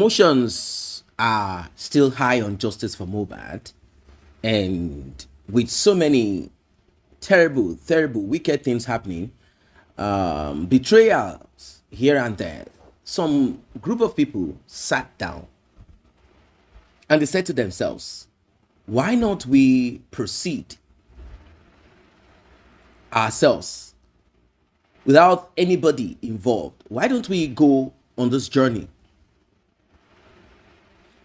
emotions are still high on justice for Mohbad, and with so many terrible, wicked things happening, betrayals here and there, some group of people sat down and they said to themselves, why not we proceed ourselves without anybody involved? Why don't we go on this journey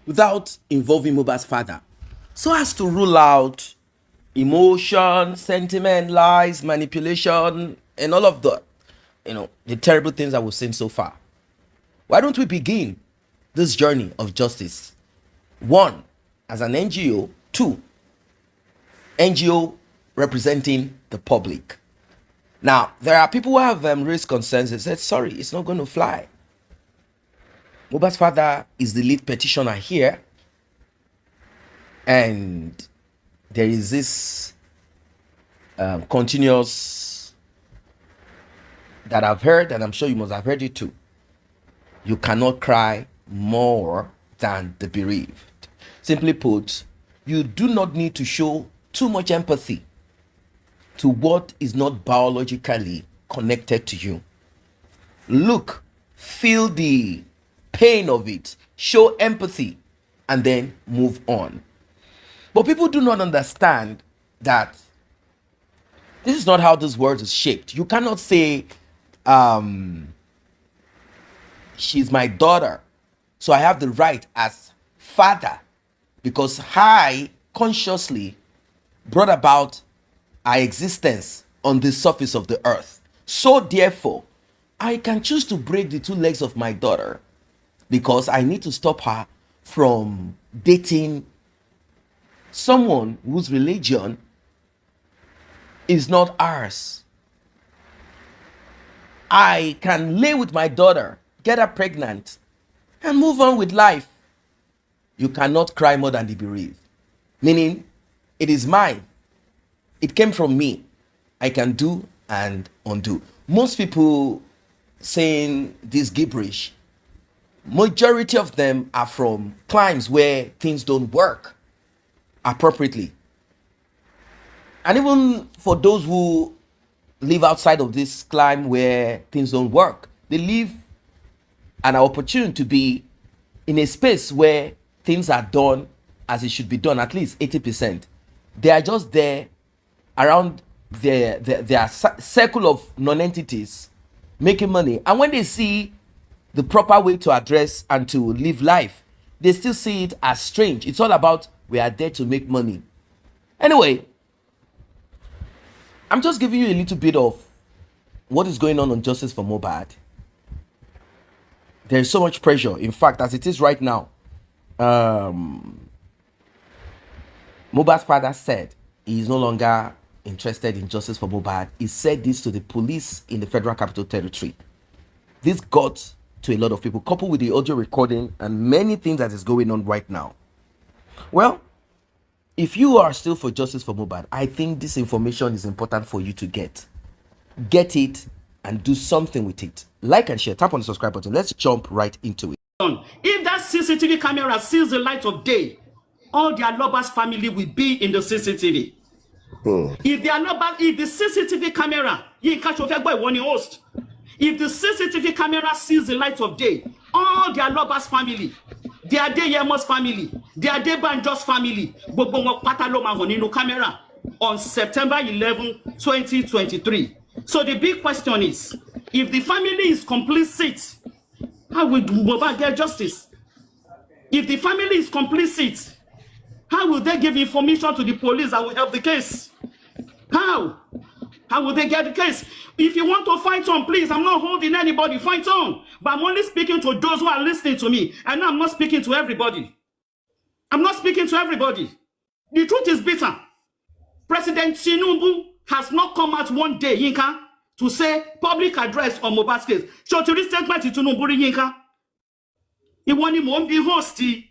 without involving Mohbad's father, so as to rule out emotion, sentiment, lies, manipulation, and all of the terrible things that we've seen so far? Why don't we begin this journey of justice? One, as an NGO. Two, NGO representing the public. Now, there are people who have raised concerns and said, sorry, it's not going to fly. Mohbad's father is the lead petitioner here, and there is this continuous that I've heard, and I'm sure you must have heard it too. You cannot cry more than the bereaved. Simply put, you do not need to show too much empathy to what is not biologically connected to you. Look, feel the pain of it, show empathy, and then move on. But people do not understand that this is not how this world is shaped. You cannot say, she's my daughter, so I have the right as father, because I consciously brought about our existence on the surface of the earth. So therefore, I can choose to break the two legs of my daughter because I need to stop her from dating someone whose religion is not ours. I can lay with my daughter, get her pregnant, and move on with life. You cannot cry more than the bereaved. Meaning, it is mine. It came from me. I can do and undo. Most people saying this gibberish, majority of them are from climes where things don't work appropriately. And even for those who live outside of this climb where things don't work, they live an opportunity to be in a space where things are done as it should be done, at least 80%. They are just there around their circle of non-entities making money. And when they see the proper way to address and to live life, they still see it as strange. It's all about, we are there to make money. Anyway, I'm just giving you a little bit of what is going on Justice for Mohbad. There is so much pressure. In fact, as it is right now, Mohbad's father said he is no longer interested in justice for Mohbad. He said this to the police in the Federal Capital Territory. This got to a lot of people, coupled with the audio recording and many things that is going on right now. Well, if you are still for justice for Mohbad, I think this information is important for you to get. Get it and do something with it. Like and share. Tap on the subscribe button. Let's jump right into it. If that CCTV camera sees the light of day, all their lovers' family will be in the CCTV. If they are not, if the CCTV camera, you catch your boy one host. If the CCTV camera sees the light of day, all their lovers' family, their day Yemos family, their day Banjos family, Bobo Pataloma Honino camera on September 11, 2023. So the big question is, if the family is complicit, how will Mohbad get justice? If the family is complicit, how will they give information to the police that will help the case? How? How will they get the case? If you want to fight on, please, I'm not holding anybody, fight on. But I'm only speaking to those who are listening to me. And I'm not speaking to everybody. I'm not speaking to everybody. The truth is bitter. President Tinubu has not come out one day, Yinka, to say public address on Mohbad's case. So to this statement, Tinubu, Yinka, he won't even be hosty.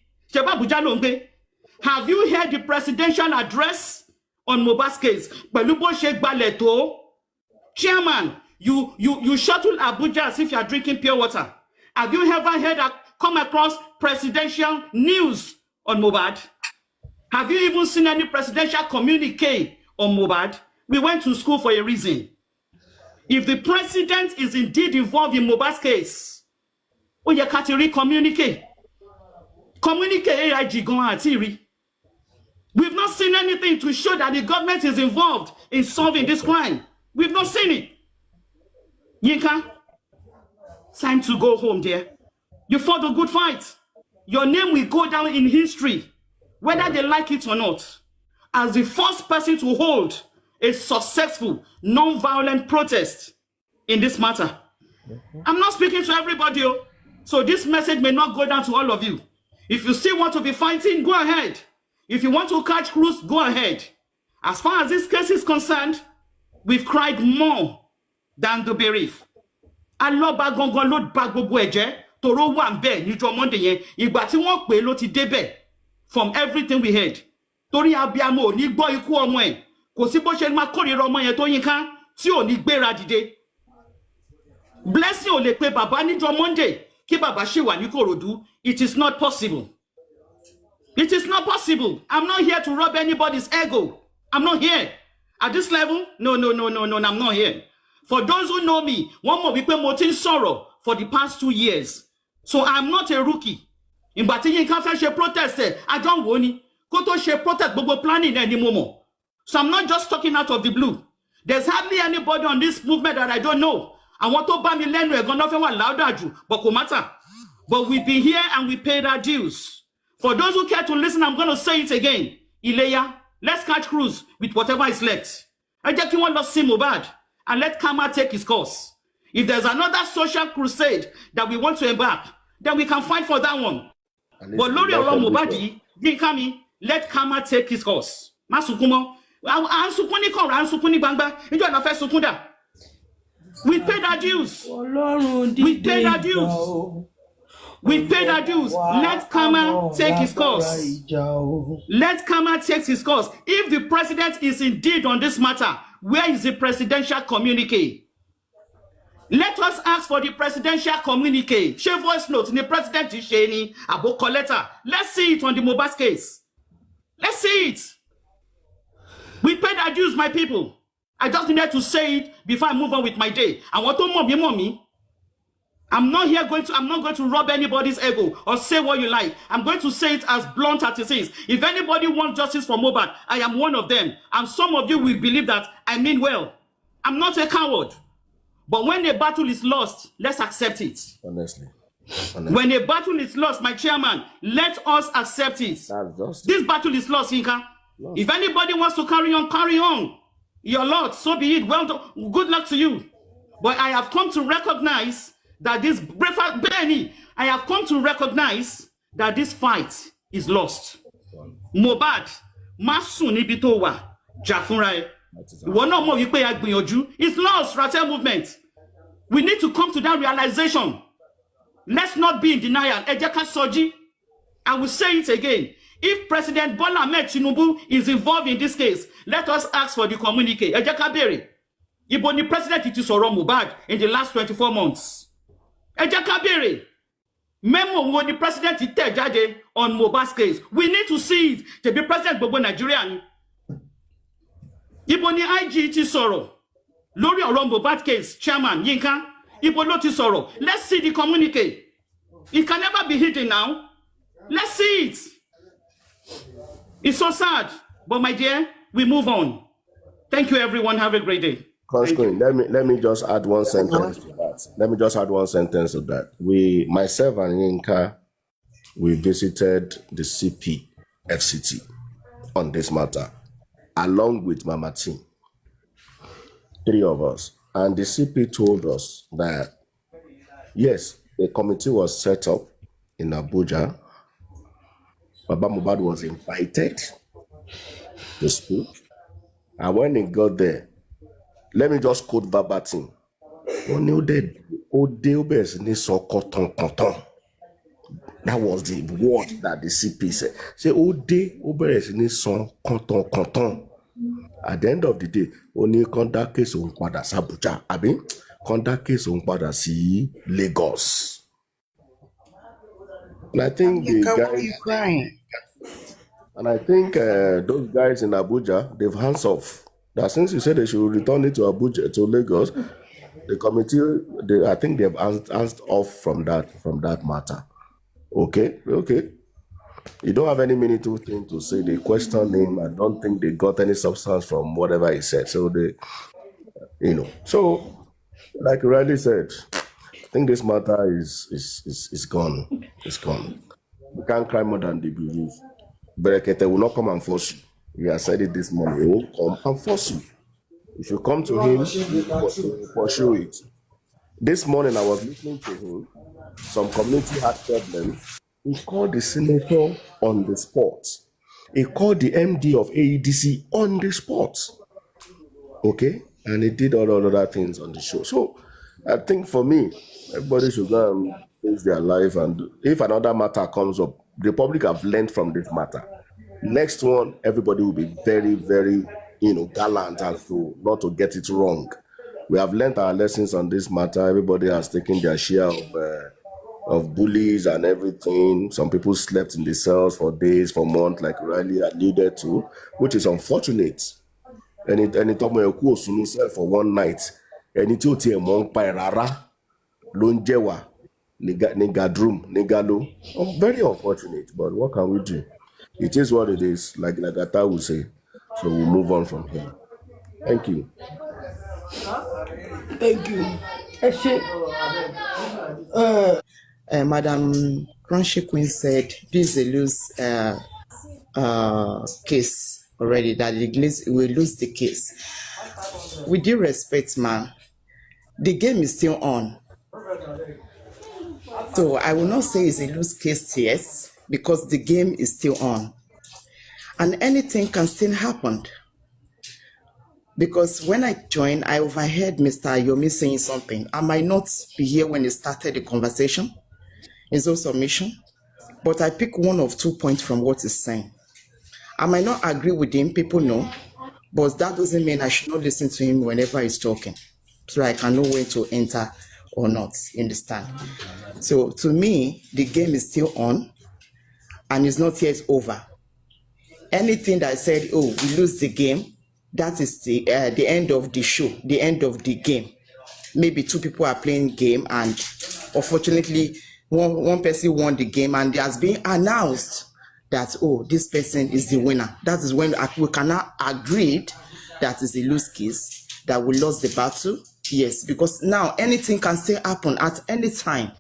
Have you heard the presidential address on Mohbad's case? Chairman, you shuttle Abuja as if you are drinking pure water. Have you ever heard come across presidential news on Mohbad? Have you even seen any presidential communique on Mohbad? We went to school for a reason. If the president is indeed involved in Mohbad's case, oh, you can't read communique. Communique AIG go on. We've not seen anything to show that the government is involved in solving this crime. We've not seen it. Yinka, time to go home, dear. You fought a good fight. Your name will go down in history, whether they like it or not, as the first person to hold a successful, non-violent protest in this matter. I'm not speaking to everybody, so this message may not go down to all of you. If you still want to be fighting, go ahead. If you want to catch cruise, go ahead. As far as this case is concerned, we've cried more than the bereaved. Aloba gongon lo ba gbogbo eje toro wa nbe níjọ́ Monday yẹn ìgbà tí wọ́n pè ló ti débẹ̀ from everything we heard. Torí abiamo ò ní gbọ́ ikú ọmọ ẹ̀ kò sí bó ṣe máa kórìíra ọmọ yẹn tó Yínká tí ò ní gbéra dìde. Blessing ò lè pe bàbá níjọ́ Monday kí bàbá ṣì wà ní Kòròdú. It is not possible. It is not possible. I'm not here to rub anybody's ego. I'm not here. At this level, no, I'm not here. For those who know me, one more people motin sorrow for the past 2 years. So I'm not a rookie. In Batiyin Kafta she protested. I don't want Koto she protest bobo planning anymore. So I'm not just talking out of the blue. There's hardly anybody on this movement that I don't know. I want to buy me land we're gonna louder, but no matter. But we've been here and we paid our dues. For those who care to listen, I'm going to say it again. Ileya, let's catch cruise with whatever is left. I just want to see Mohbad and let karma take his course. If there's another social crusade that we want to embark, then we can fight for that one. But Lori Oro Mohbad, let karma take his course. Masukumo, we paid our dues. We paid our dues. We paid our dues. Let karma take his course. Let karma take his course. If the president is indeed on this matter, where is the presidential communique? Let us ask for the presidential communique. Share voice note in the president is Shani Aboko letter. Let's see it on the Mohbad case. Let's see it. We paid our dues, my people. I just needed to say it before I move on with my day. I want to mommy. I'm not going to rub anybody's ego or say what you like. I'm going to say it as blunt as it is. If anybody wants justice for Mohbad, I am one of them. And some of you will believe that I mean well. I'm not a coward. But when a battle is lost, let's accept it. Honestly. When a battle is lost, my chairman, let us accept it. This battle is lost, Inka. If anybody wants to carry on, carry on. Your Lord, so be it. Well done. Good luck to you. But I have come to recognize that this I have come to recognize that this fight is lost. Mohbad, Masu níbi tó wà, jà fúnra ẹ̀. Ìwọ náà mọ̀ wípé a gbìyànjú. It's lost, Ratel movement. We need to come to that realization. Let's not be in denial. Ẹ jẹ́ ká sọjí. I will say it again. If President Bola Ahmed Tinubu is involved in this case, let us ask for the communique. Ẹ jẹ́ ká béèrè. Ibo ni president ti sọ̀rọ̀ Mohbad in the last 24 months. Ẹ jẹ́ ká béèrè. Memo wo ni president ti tẹ̀ jáde on Mohbad's case. We need to see it. To be president gbogbo Nigeria ni. Ibo ni IG ti sọ̀rọ̀ lórí ọ̀rọ̀ Mohbad case, chairman Yinka. Ibo ló ti sọ̀rọ̀. Let's see the communique. It can never be hidden now. Let's see it. It's so sad, but my dear, we move on. Thank you, everyone. Have a great day. Let me just add one sentence to that. Myself and Yinka, we visited the CP FCT on this matter, along with Mama Team, 3 of us. And the CP told us that, yes, a committee was set up in Abuja. Baba Mohbad was invited to speak. And when he got there, let me just quote verbatim. That was the word that the CP said. Say, at the end of the day, only conduct case on Pada Sabuja. Conduct case on Pada si Lagos. And I think the Yinka, why are you guys, crying? and I think those guys in Abuja, they've hands off. That since you said they should return it to Abuja, to Lagos, the committee, I think they've hands off from that matter. Okay. You don't have any meaningful thing to say. They question him. I don't think they got any substance from whatever he said. So So like you rightly said, I think this matter is gone. It's gone. We can't cry more than they believe. Brekete will not come and force you. We have said it this morning. He won't come and force you. If you come to him, he will pursue it. This morning I was listening to him. Some community had problems. He called the senator on the spot. He called the MD of AEDC on the spot. Okay? And he did all other things on the show. So I think for me, everybody should go and face their life. And if another matter comes up, the public have learned from this matter. Next one, everybody will be very, very, gallant as to not to get it wrong. We have learned our lessons on this matter. Everybody has taken their share of bullies and everything. Some people slept in the cells for days, for months, like Riley alluded to, which is unfortunate. And it told me for one night. And it told him Pairara, Lonjewa, Nigadrum, Nigalo. Very unfortunate, but what can we do? It is what it is, like Nagata will say. So we'll move on from here. Thank you. Thank you. Madam Crunchy Queen said this is a loose case already, that we lose the case. With due respect, man, the game is still on. So I will not say it's a loose case yet, because the game is still on. And anything can still happen. Because when I joined, I overheard Mr. Yomi saying something. I might not be here when he started the conversation, his own submission, but I pick one of 2 points from what he's saying. I might not agree with him, people know, but that doesn't mean I should not listen to him whenever he's talking, so I can know when to enter or not, understand? So to me, the game is still on, and it's not yet over. Anything that I said, oh, we lose the game, that is the end of the show, the end of the game. Maybe two people are playing game, and unfortunately, one person won the game, and it has been announced that, oh, this person is the winner. That is when we cannot agree that is a loose case, that we lost the battle. Yes, because now anything can still happen at any time,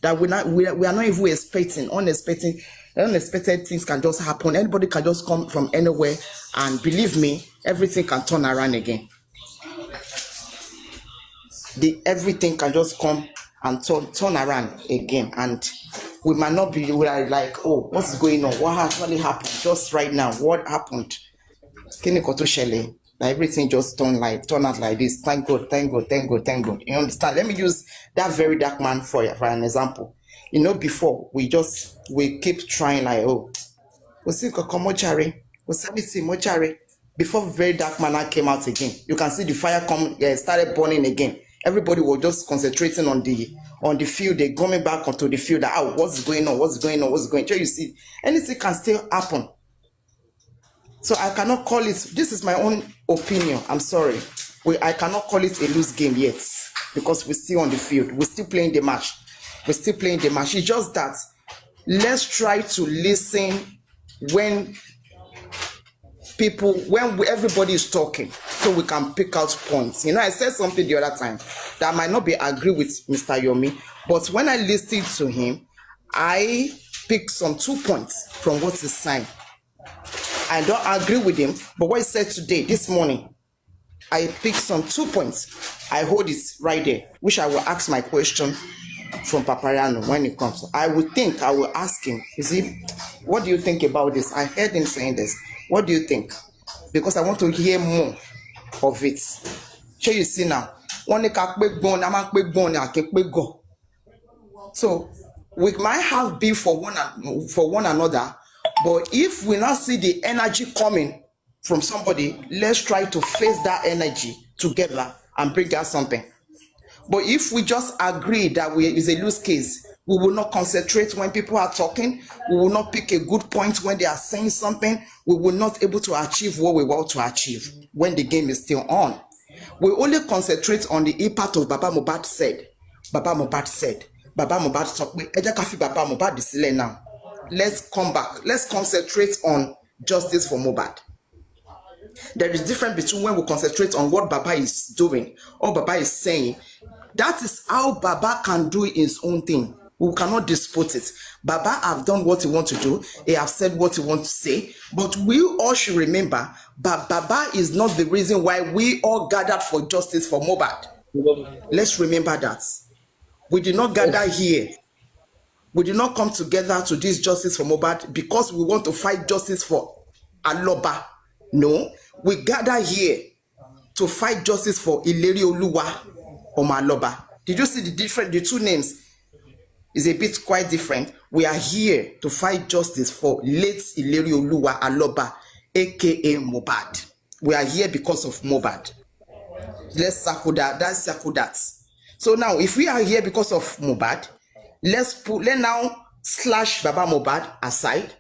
that we are not even expecting. Unexpected things can just happen. Anybody can just come from anywhere, and believe me, everything can turn around again. Everything can just come and turn around again, and we might not be, we are like, oh, what's going on? What actually happened just right now? What happened? Everything just turned out like this. Thank God. You understand? Let me use that very dark man for an example. Before we keep trying, like, oh, before very dark man came out again, you can see the fire started burning again. Everybody was just concentrating on the field. They're coming back onto the field. What's going on? So you see, anything can still happen. So I cannot call it, this is my own opinion, I'm sorry. I cannot call it a loose game yet, because we're still on the field. We're still playing the match. It's just that, let's try to listen when everybody is talking, so we can pick out points. I said something the other time that might not be agree with Mr. Yomi, but when I listened to him, I picked some 2 points from what he's saying. I don't agree with him, but what he said this morning, I picked some 2 points. I hold it right there, which I will ask my question from Papariano when it comes. I will ask him, what do you think about this? I heard him saying this. What do you think? Because I want to hear more of it. So you see now, so we might have beef for one another, but if we now see the energy coming from somebody, let's try to face that energy together and bring out something. But if we just agree that it's a loose case, We will not concentrate when people are talking. We will not pick a good point when they are saying something. We will not able to achieve what we want to achieve when the game is still on. We only concentrate on the impact of Baba Mohbad said. Baba Mohbad said. Baba Mohbad talk. Ẹ jẹ́ ká fi Baba Mohbad sílẹ̀ now. Let's come back. Let's concentrate on justice for Mohbad. There is difference between when we concentrate on what Baba is doing or Baba is saying. That is how Baba can do his own thing. We cannot dispute it. Baba have done what he wants to do. He have said what he wants to say. But we all should remember that Baba is not the reason why we all gathered for justice for Mohbad. Let's remember that. We did not gather here. We did not come together to this justice for Mohbad because we want to fight justice for Aloba. No, we gather here to fight justice for Ileri Oluwa or Aloba. Did you see the two names? Is a bit quite different. We are here to fight justice for late Ileri Oluwa Aloba, aka Mohbad. We are here because of Mohbad. Let's circle that. Let's circle that. So now, if we are here because of Mohbad, let's now slash Baba Mohbad aside,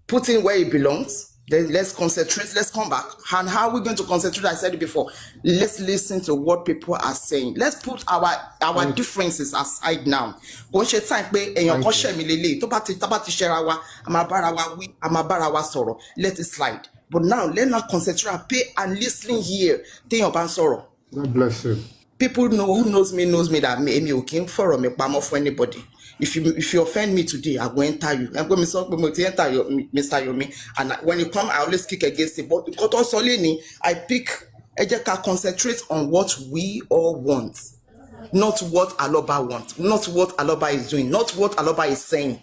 put him where he belongs. Then let's concentrate. Let's come back. And how are we going to concentrate? I said it before. Let's listen to what people are saying. Let's put our differences aside now. But let it slide. But now let's not concentrate and pay and listening here. God bless you. People know who knows me that me okay for me for anybody. If you offend me today, I will enter you. I'm going to enter you, Mr. Yomi. And when you come, I always kick against it. But I pick, I just can concentrate on what we all want, not what Aloba wants, not what Aloba is doing, not what Aloba is saying.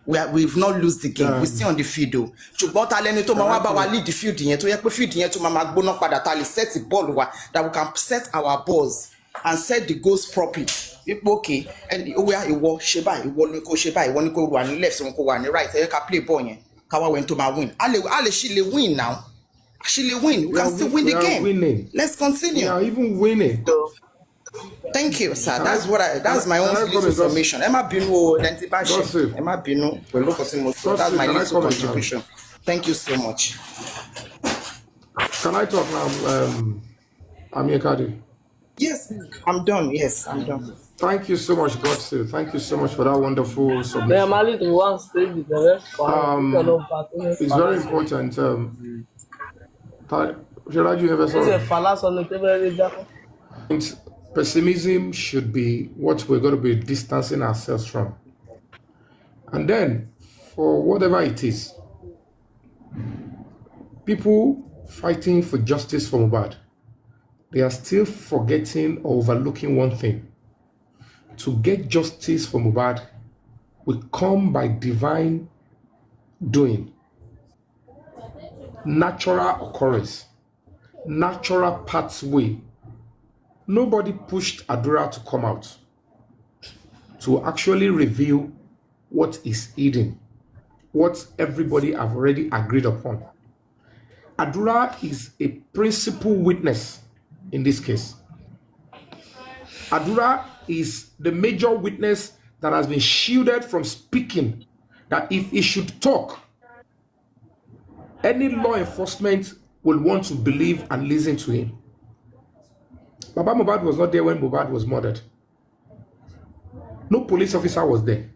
We've not lose the game. We still on the field though. Ṣùgbọ́n ta lẹni tó máa wá bá wa lead the field yẹn tó yẹ pé field yẹn tó máa gbóná padà ta lè set the ball wa that we can set our balls and set the goals properly. Okay, and where ìwọ ṣe báyìí, ìwọ ni kò ṣe báyìí, ìwọ ni kò wà ní left, ìwọ kò wà ní right. Ẹ ká play ball yẹn. Káwa went to my win. She lè win now. She lè win. We can still win the game. Winning. Let's continue. We are even winning. Thank you, sir. That's my own little submission. Emma Binu, Emma Binu, that's my little contribution. Thank you so much. Can I talk now, Amir Kadi? Yes, I'm done. Yes, I'm done. Thank you so much, God save. Thank you so much for that wonderful submission. It's very important. Pessimism should be what we're going to be distancing ourselves from. And then, for whatever it is, people fighting for justice for Mohbad, they are still forgetting or overlooking one thing. To get justice for Mohbad will come by divine doing, natural occurrence, natural pathway. Nobody pushed Adura to come out to actually reveal what is hidden, what everybody have already agreed upon. Adura is a principal witness in this case. Adura is the major witness that has been shielded from speaking, that if he should talk, any law enforcement will want to believe and listen to him. Baba Mohbad was not there when Mohbad was murdered. No police officer was there.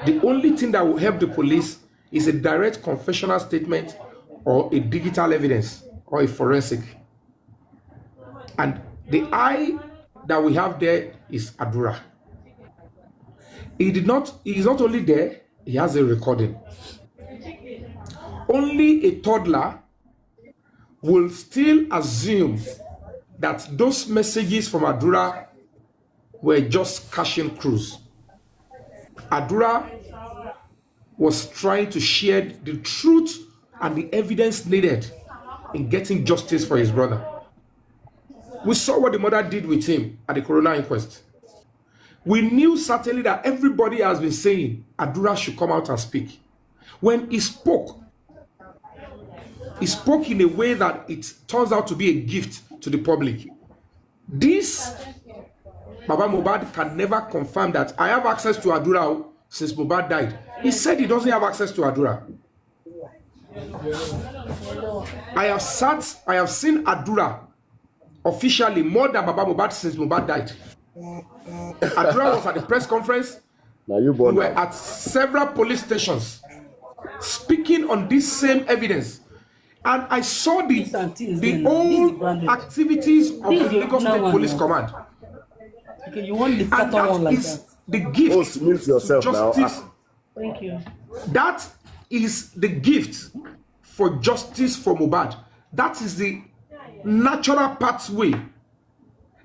The only thing that will help the police is a direct confessional statement or a digital evidence or a forensic. And the eye that we have there is Adura. He is not only there, he has a recording. Only a toddler will still assume that those messages from Adura were just cashing crews. Adura was trying to share the truth and the evidence needed in getting justice for his brother. We saw what the mother did with him at the coroner inquest. We knew certainly that everybody has been saying Adura should come out and speak. When he spoke in a way that it turns out to be a gift to the public. This Baba Mohbad can never confirm that I have access to Adura since Mohbad died. He said he doesn't have access to Adura. I have seen Adura officially more than Baba Mohbad since Mohbad died. Adura was at the press conference. Now you We were at several police stations speaking on this same evidence. And I saw the old activities of the Lagos State Police Command. Okay, you want the And carton one that like is that? the gift Host, mute yourself to now. justice. Thank you. That is the gift for justice for Mohbad. That is the natural pathway.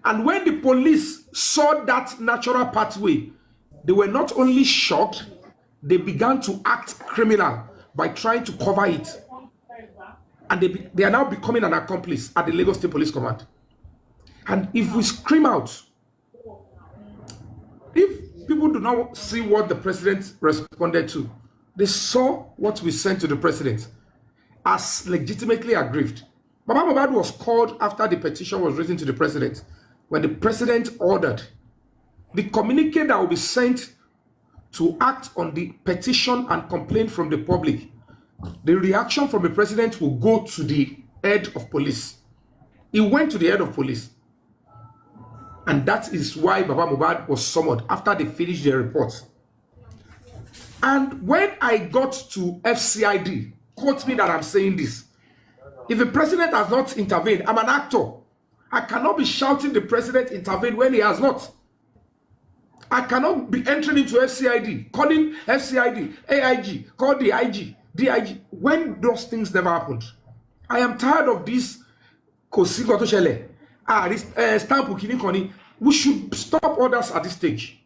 And when the police saw that natural pathway, they were not only shocked, they began to act criminal by trying to cover it. And they are now becoming an accomplice at the Lagos State Police Command. And if we scream out, if people do not see what the president responded to, they saw what we sent to the president as legitimately aggrieved. Baba Mohbad was called after the petition was written to the president, when the president ordered the communique that will be sent to act on the petition and complaint from the public. The reaction from the president will go to the head of police. He went to the head of police. And that is why Baba Mohbad was summoned after they finished their report. And when I got to FCID, quote me that I'm saying this, if the president has not intervened, I'm an actor. I cannot be shouting the president intervened when he has not. I cannot be entering into FCID, calling FCID, AIG, call the IG, DIG, when those things never happened. I am tired of this. We should stop orders at this stage.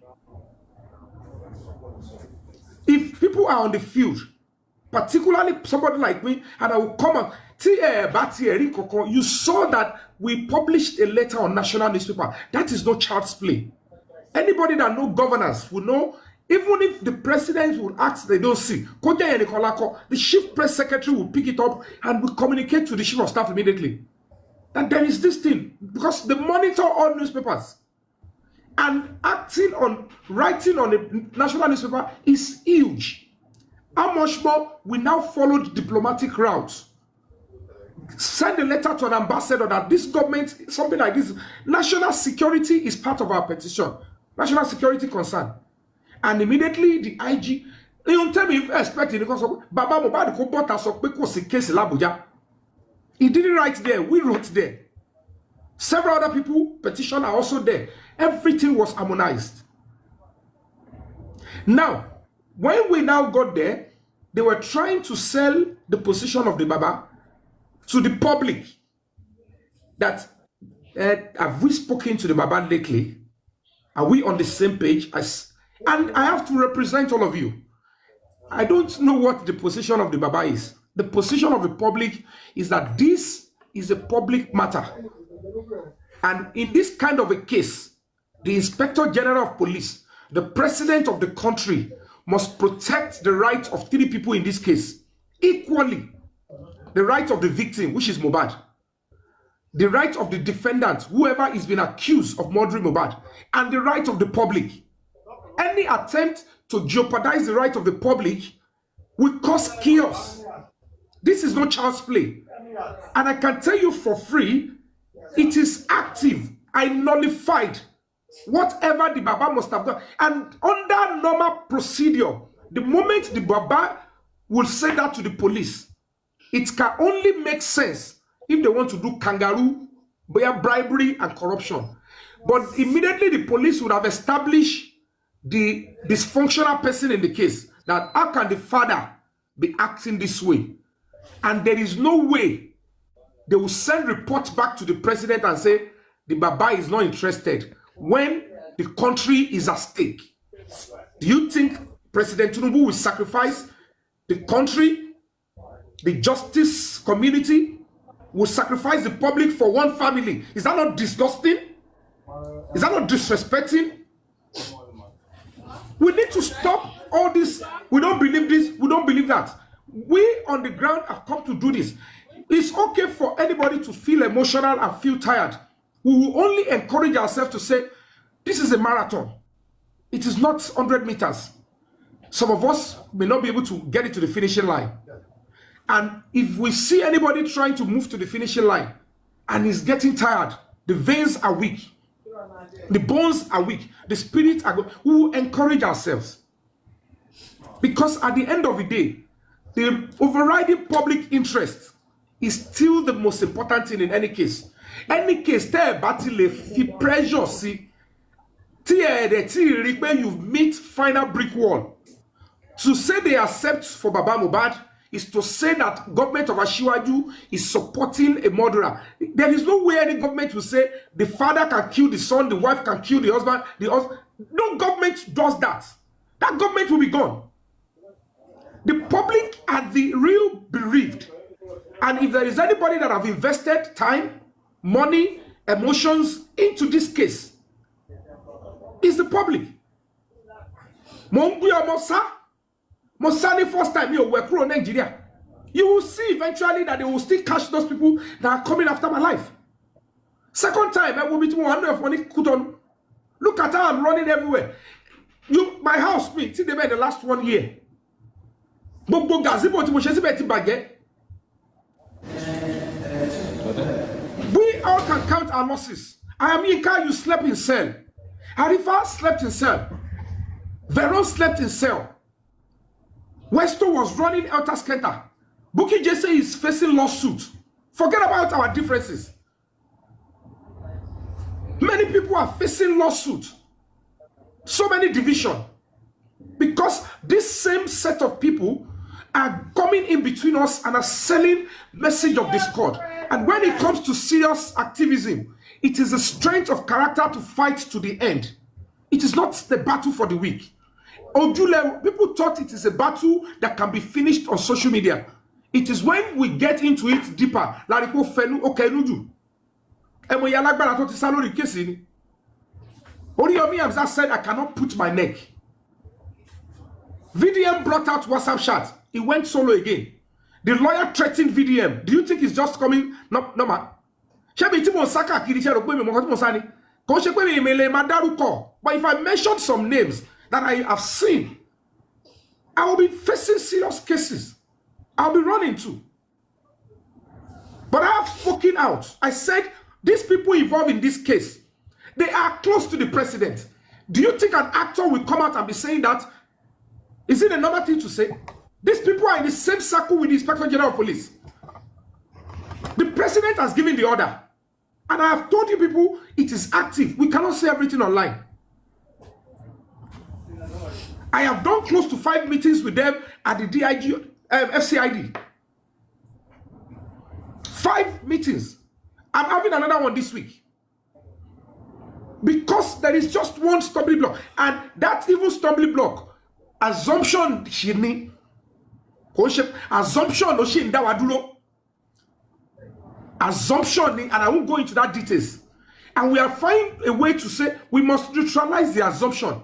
If people are on the field, particularly somebody like me, and I will come and you saw that we published a letter on national newspaper. That is no child's play. Anybody that knows governance will know, even if the president will ask, they don't see. The chief press secretary will pick it up and will communicate to the chief of staff immediately. That there is this thing, because they monitor all newspapers. And writing on a national newspaper is huge. How much more we now follow the diplomatic route. Send a letter to an ambassador that this government, something like this, national security is part of our petition. National security concern. And immediately the IG, they don't tell me if expecting because of Baba Mohbad ko bota so pe ko si case l'Abuja. He didn't write there, we wrote there. Several other people, petition are also there. Everything was harmonized. Now, when we now got there, they were trying to sell the position of the Baba to the public. That have we spoken to the Baba lately? Are we on the same page? And I have to represent all of you. I don't know what the position of the Baba is. The position of the public is that this is a public matter. And in this kind of a case, the Inspector General of Police, the President of the country, must protect the rights of 3 people in this case equally. The right of the victim, which is Mohbad, the right of the defendant, whoever is being accused of murdering Mohbad, and the right of the public. Any attempt to jeopardize the right of the public will cause chaos. This is not child's play. And I can tell you for free, it is active. I nullified whatever the Baba must have done. And under normal procedure, the moment the Baba will say that to the police, it can only make sense if they want to do kangaroo, bribery, and corruption. But immediately the police would have established the dysfunctional person in the case, that how can the father be acting this way? And there is no way they will send reports back to the president and say the Baba is not interested when the country is at stake. Do you think President Tinubu will sacrifice the country, the justice community, will sacrifice the public for one family? Is that not disgusting? Is that not disrespecting? We need to stop all this. We don't believe this. We don't believe that. We on the ground have come to do this. It's okay for anybody to feel emotional and feel tired. We will only encourage ourselves to say, This is a marathon. It is not 100 meters. Some of us may not be able to get it to the finishing line. And if we see anybody trying to move to the finishing line and is getting tired, the veins are weak, the bones are weak, the spirit are good, we will encourage ourselves. Because at the end of the day, the overriding public interest is still the most important thing in any case. Any case, tell battle if pressure see, you've meet final brick wall. To say they accept for Baba Mohbad is to say that government of Ashiwaju is supporting a murderer. There is no way any government will say the father can kill the son, the wife can kill the husband. No government does that. That government will be gone. The public are the real bereaved. And if there is anybody that have invested time, money, emotions into this case, it's the public. Mosani first time you were pro Nigeria. You will see eventually that they will still catch those people that are coming after my life. Second time, I will be 200 of money put on. Look at how I'm running everywhere. My house, me, see the last 1 year. We all can count our losses. I am Ika, you slept in cell. Harifa slept in cell. Veron slept in cell. Westo was running Elta Skenta. Buki Jesse is facing lawsuit. Forget about our differences. Many people are facing lawsuit. So many division. Because this same set of people are coming in between us and are selling message of discord. And when it comes to serious activism, it is the strength of character to fight to the end. It is not the battle for the weak. People thought it is a battle that can be finished on social media. It is when we get into it deeper. Yomi Hamza said, I cannot put my neck. VDM brought out WhatsApp chat. He went solo again. The lawyer threatened VDM. Do you think he's just coming? No, man. But if I mention some names that I have seen, I will be facing serious cases. I'll be running too. But I have spoken out. I said, these people involved in this case, they are close to the president. Do you think an actor will come out and be saying that? Is it another thing to say? These people are in the same circle with the Inspector General of Police. The president has given the order. And I have told you people, it is active. We cannot say everything online. I have done close to 5 meetings with them at the DIG, FCID. 5 meetings. I'm having another one this week. Because there is just one stumbling block. And that even stumbling block, assumption, assumption, and I won't go into that details. And we are finding a way to say we must neutralize the assumption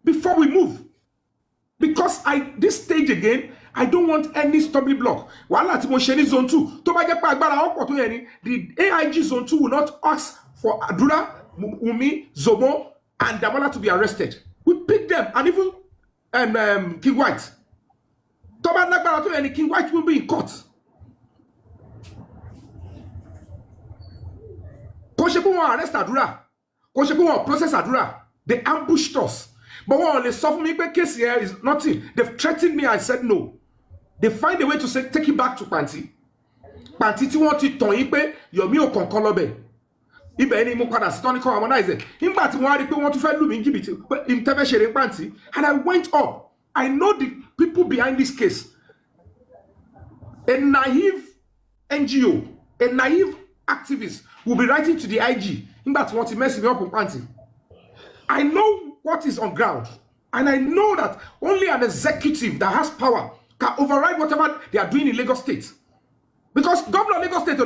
before we move. Because this stage again, I don't want any stumbling block. Zone 2. The AIG Zone 2 will not ask for Adura, Umi, Zomo, and Damala to be arrested. We pick them, and even King White. King White will be in court. Arrest Adura. Process Adura. They ambushed us. But when they suffer me, case here is nothing. They've threatened me. I said no. They find a way to say take it back to Panti. Panti ti want it ton ipe Yomi o konkolobe. Ibe any mo kwada sit on ko harmonize. Imba ti won ri pe won tun fe lu mi jibiti. Intebe sere Panti. And I went up. I know the people behind this case. A naive NGO, a naive activist will be writing to the IG. Imba ti won ti mess me up on Panti. I know what is on ground. And I know that only an executive that has power can override whatever they are doing in Lagos State. Because Governor of Lagos State,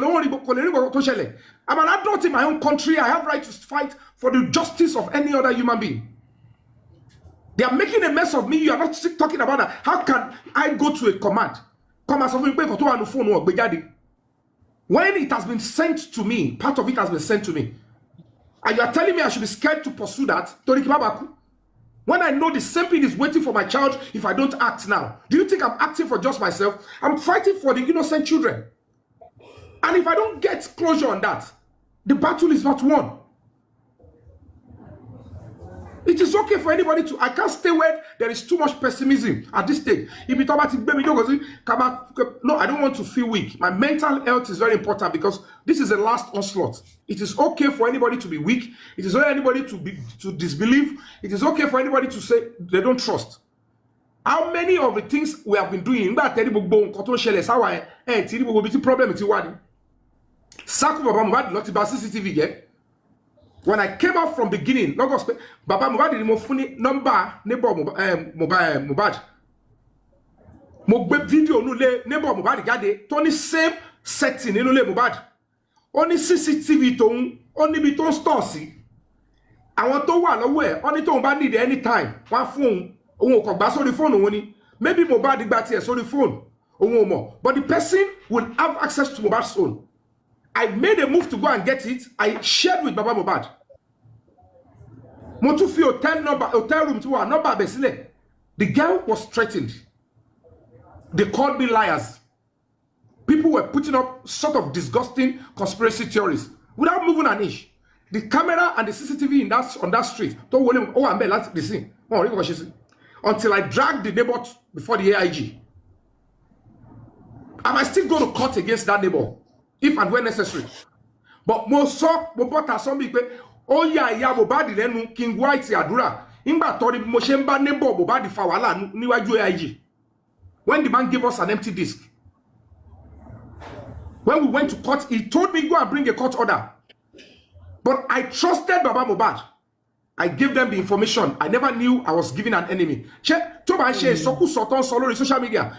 I'm an adult in my own country. I have right to fight for the justice of any other human being. They are making a mess of me. You are not talking about that. How can I go to a command? When it has been sent to me, part of it has been sent to me. And you are telling me I should be scared to pursue that? When I know the same thing is waiting for my child if I don't act now. Do you think I'm acting for just myself? I'm fighting for the innocent children. And if I don't get closure on that, the battle is not won. It is okay for anybody to, I can't stay where there is too much pessimism at this stage. If you talk about it, no, I don't want to feel weak. My mental health is very important because this is the last onslaught. It is okay for anybody to be weak. It is okay for anybody to disbelieve. It is okay for anybody to say they don't trust. How many of the things we have been doing, when I came out from beginning, Baba Mohbad did mo number neighbor Mohbad. Mo gbe video nule neighbor Mohbad jáde tó ní same setting nínú ilé Mohbad. Ó ní CCTV tóun, ó ní bí tó store sí. Àwọn tó wà lọ́wọ́ ẹ̀, ó ní tóun bá need anytime, wá fún òun kò gbà sórí phone òun ni. Maybe Mohbad gba tiẹ̀ sórí phone, òun ò mọ̀. But the person will have access to Mohbad's phone. I made a move to go and get it. I shared with Baba Mohbad. Motufi hotel room to our number besile. The girl was threatened. They called me liars. People were putting up sort of disgusting conspiracy theories without moving an inch. The camera and the CCTV on that street told William, oh, I'm at the scene. Until I dragged the neighbor before the AIG. Am I still going to court against that neighbor? If and when necessary. But most bought some people, oh yeah, Mohbad lenu King White Adura. Imba tori mo se nba neighbor Mohbad fa wahala niwaju AIG. When the man gave us an empty disc. When we went to court, he told me go and bring a court order. But I trusted Baba Mohbad. I gave them the information. I never knew I was giving an enemy. Check to ban share soku soton solo on social media.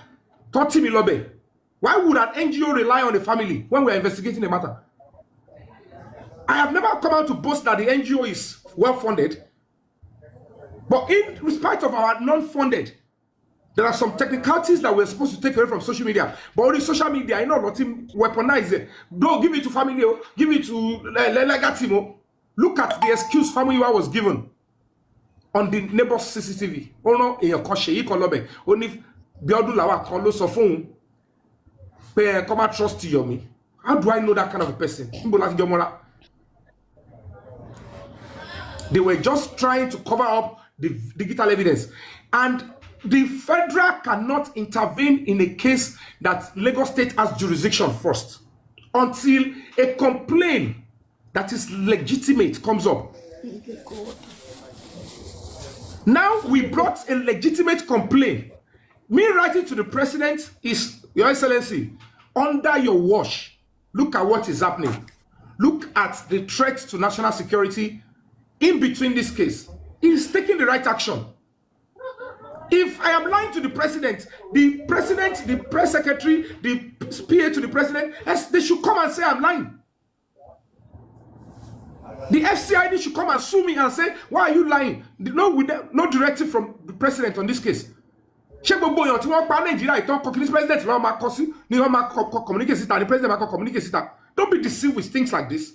30 mi lobe. Why would an NGO rely on the family when we are investigating the matter? I have never come out to boast that the NGO is well-funded. But in respect of our non-funded, there are some technicalities that we're supposed to take away from social media. But only social media, you know, not weaponize it. Don't give it to family, give it to Legatimo. Look at the excuse family was given on the neighbor's CCTV. Oh no, in your koshe, only Biodu Lawa Kolo Sofun. Come and trust Yomi. How do I know that kind of a person? They were just trying to cover up the digital evidence. And the federal cannot intervene in a case that Lagos State has jurisdiction first until a complaint that is legitimate comes up. Now we brought a legitimate complaint. Me writing to the president is, Your Excellency, under your watch, look at what is happening. Look at the threat to national security in between this case. He's taking the right action. If I am lying to the president, the press secretary, the PA to the president, they should come and say I'm lying. The FCID should come and sue me and say, why are you lying? No directive from the president on this case. Don't be deceived with things like this.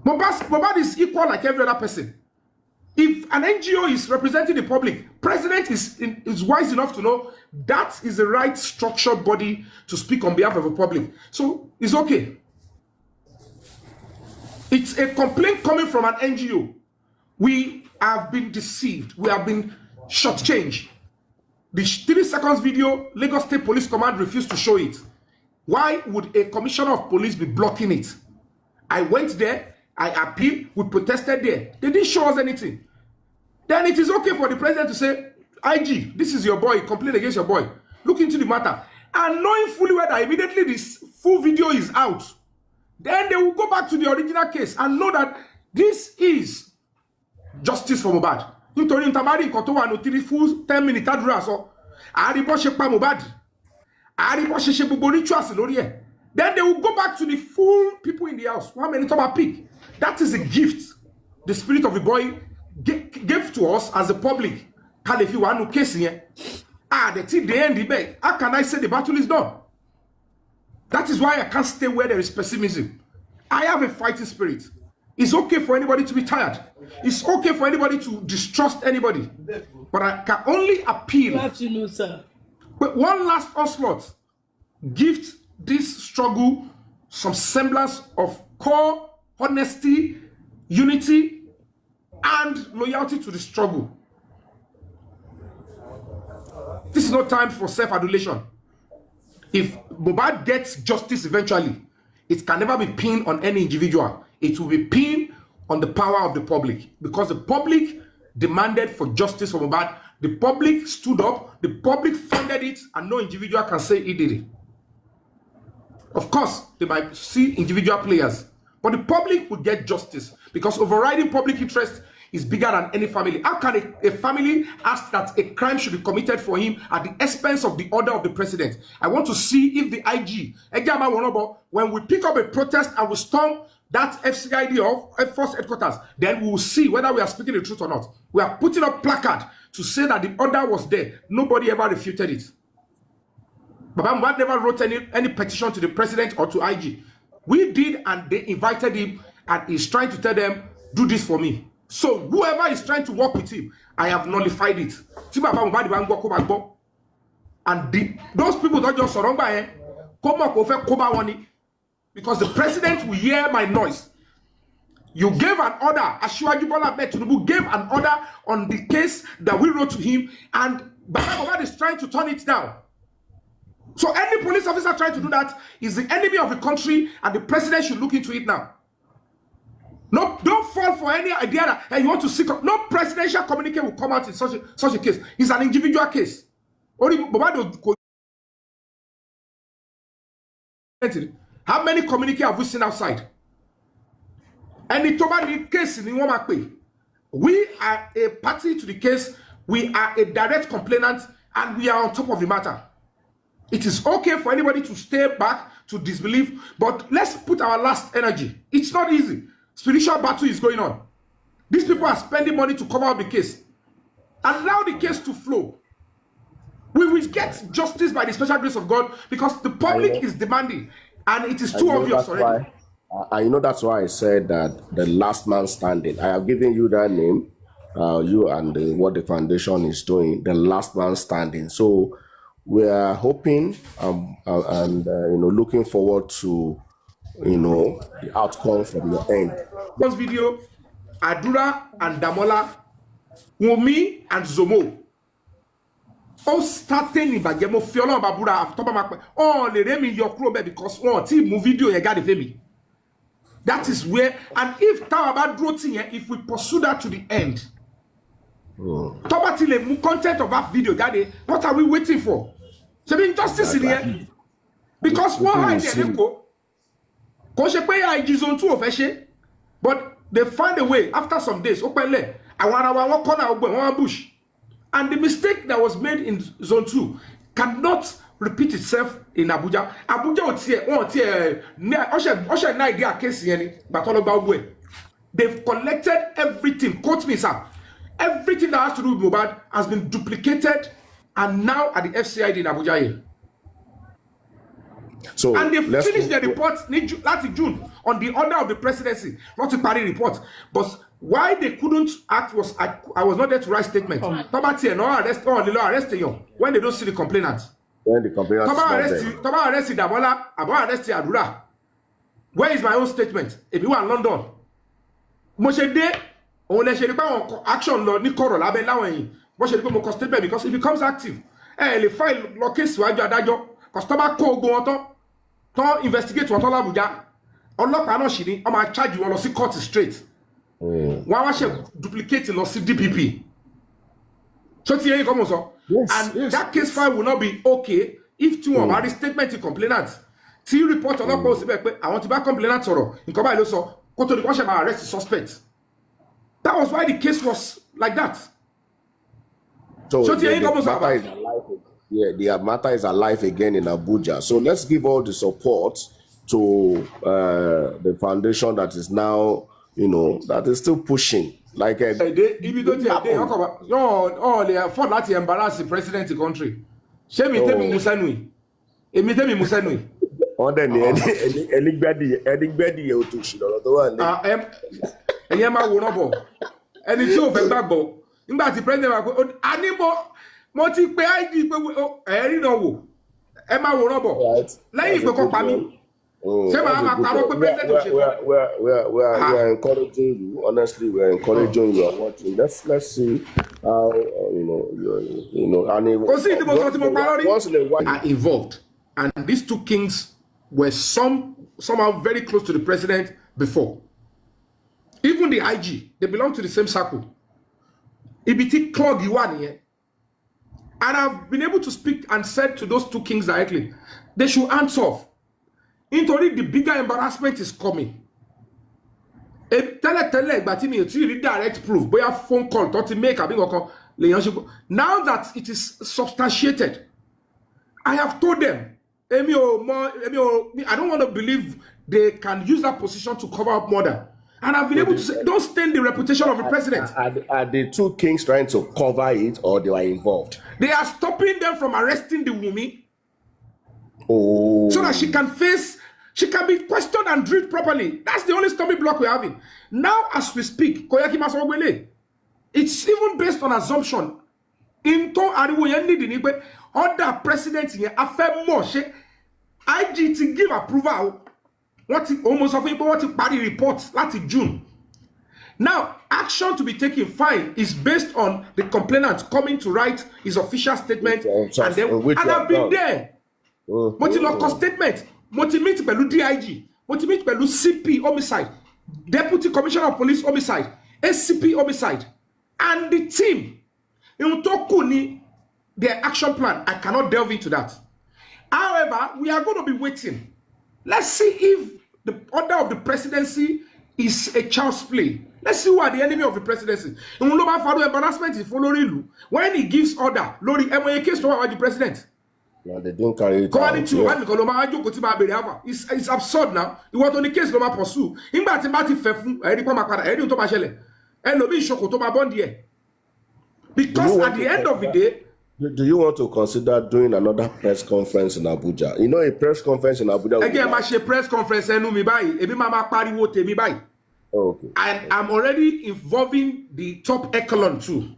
Mohbad is equal like every other person. If an NGO is representing the public, president is wise enough to know that is the right structured body to speak on behalf of the public. So it's okay. It's a complaint coming from an NGO. We have been deceived. We have been shortchanged. The 3 seconds video, Lagos State Police Command refused to show it. Why would a commissioner of police be blocking it? I went there, I appealed, we protested there. They didn't show us anything. Then it is okay for the president to say, IG, this is your boy, complain against your boy. Look into the matter. And knowing fully well that immediately this full video is out, then they will go back to the original case and know that this is justice for Mohbad. Nítorí ntamari nǹkan tó wà ní 3 full 10 minute àdúrà sọ. Àrí bó ṣe pa Mohbad. Àrí bó ṣe ṣe gbogbo rituals lórí ẹ̀. Then they will go back to the full people in the house. How many time I pick? That is a gift the spirit of the boy gave to us as a public. Can if you want to case here? The till the end debate. How can I say the battle is done? That is why I can't stay where there is pessimism. I have a fighting spirit. It's okay for anybody to be tired. It's okay for anybody to distrust anybody. But I can only appeal. You have to know, sir. But one last onslaught. Give this struggle some semblance of core honesty, unity, and loyalty to the struggle. This is not time for self-adulation. If Mohbad gets justice eventually, it can never be pinned on any individual. It will be pinned on the power of the public, because the public demanded for justice for Mohbad. The public stood up, the public funded it, and no individual can say he did it. Of course, they might see individual players, but the public will get justice, because overriding public interest is bigger than any family. How can a family ask that a crime should be committed for him at the expense of the order of the president? I want to see if the IG, when we pick up a protest and we storm that FCID or Air Force headquarters, then we will see whether we are speaking the truth or not. We are putting up placard to say that the order was there. Nobody ever refuted it. Baba Mohbad never wrote any petition to the president or to IG. We did, and they invited him, and he's trying to tell them, do this for me. So whoever is trying to work with him, I have nullified it. And those people don't just surround by him. Because the president will hear my noise. You gave an order, Asiwaju Bola Ahmed Tinubu gave an order on the case that we wrote to him, and Mohbad is trying to turn it down. So any police officer trying to do that is the enemy of the country, and the president should look into it now. No, don't fall for any idea that hey, you want to seek up. No presidential communique will come out in such a case. It's an individual case. How many communique have we seen outside? And the case in one we are a party to the case. We are a direct complainant, and we are on top of the matter. It is okay for anybody to stay back, to disbelieve, but let's put our last energy. It's not easy. Spiritual battle is going on. These people are spending money to cover up the case. Allow the case to flow. We will get justice by the special grace of God, because the public is demanding, and it is too obvious already. That's why I said that the last man standing. I have given you that name, you and what the foundation is doing, the last man standing. So we are hoping and looking forward to the outcome from your end. This video, Adura and Damola, Yomi and Zomo, all starting in Bagemo Fiolon Babura after Bama. Oh, the name in your club because team video you got the family. That is where, and if Tawaba Droting, if we pursue that to the end, the content of that video, what are we waiting for? So the injustice in here, because one idea go. But they find a way after some days. Openly, bush, and the mistake that was made in Zone 2 cannot repeat itself in Abuja. They've collected everything. Quote me, sir. Everything that has to do with Mohbad has been duplicated, and now at the FCID in Abuja here. So, and they finished the report last June on the order of the presidency, not to party report. But why they couldn't act was I was not there to write statement. Arrest you when they don't see the complainant. When the complainant arrest Adura. Where is my own statement? If you are in London, action law statement because it becomes active. The file case customer call go on investigate what all Abuja. Ọlọ́pàá náà ṣì ní ó máa charge wọn lọ sí court straight. Wọ́n wá ṣe duplicate lọ sí DPP. So ti yẹn come so. And that case file will not be okay if two of our statement to complainant. Tí report ọlọ́pàá ó sì bẹ̀ pé àwọn tí bá complainant sọ̀rọ̀ nǹkan báyìí ló sọ kó tó di wọ́n ṣe máa arrest the suspect. That was why the case was like that. So the matter is alive again in Abuja. So let's give all the support to the foundation that is now, that is still pushing. Like they afford that to embarrass the president of the country. On the anybody you to shoot or the one. Ẹ̀yẹ́ máa wòran bọ̀ ẹni tí ò fẹ́ gbàgbọ́ nígbà tí president wa pé a ní mo ti pe IG pé ẹ̀rí náà wò ẹ máa wòran bọ̀ lẹ́yìn ìpè kan pa mí ṣé màá máa parọ́ pé president ò ṣe kọ́. We are encouraging you. Honestly, we are encouraging you. Let's see how you know. And once in a while are involved, and these two kings were somehow very close to the president before. Even the IG, they belong to the same circle. EBT clogged you one here. And I've been able to speak and said to those two kings directly, they should answer off. Into the bigger embarrassment is coming. Tell but you direct proof, but a phone call, to make a big now that it is substantiated, I have told them, I don't want to believe they can use that position to cover up murder. And I've been able to say, don't stain the reputation of the president. Are the two kings trying to cover it, or they were involved? They are stopping them from arresting the Yomi. Oh. So that she can be questioned and drilled properly. That's the only stumbling block we're having. Now, as we speak, it's even based on assumption. Into other presidents here, affair more, IG to give approval. What almost of people want to party reports last June. Now, action to be taken fine is based on the complainant coming to write his official statement, and I've been there. Multi-local statement, multi-meet pẹ̀lú DIG, multi-meet pẹ̀lú CP homicide, Deputy Commissioner of Police homicide, SCP homicide, and the team. In Tokuni, their action plan, I cannot delve into that. However, we are going to be waiting. Let's see if the order of the presidency is a child's play. Let's see who are the enemy of the presidency. Embarrassment is following when he gives order. Lori, case to the president. Yeah, they don't carry it out. It's absurd now. You want on the case to pursue. Because at the end of the day, do you want to consider doing another press conference in Abuja? You know, a press conference in Abuja. Again, my press conference okay. And I'm already involving the top echelon too.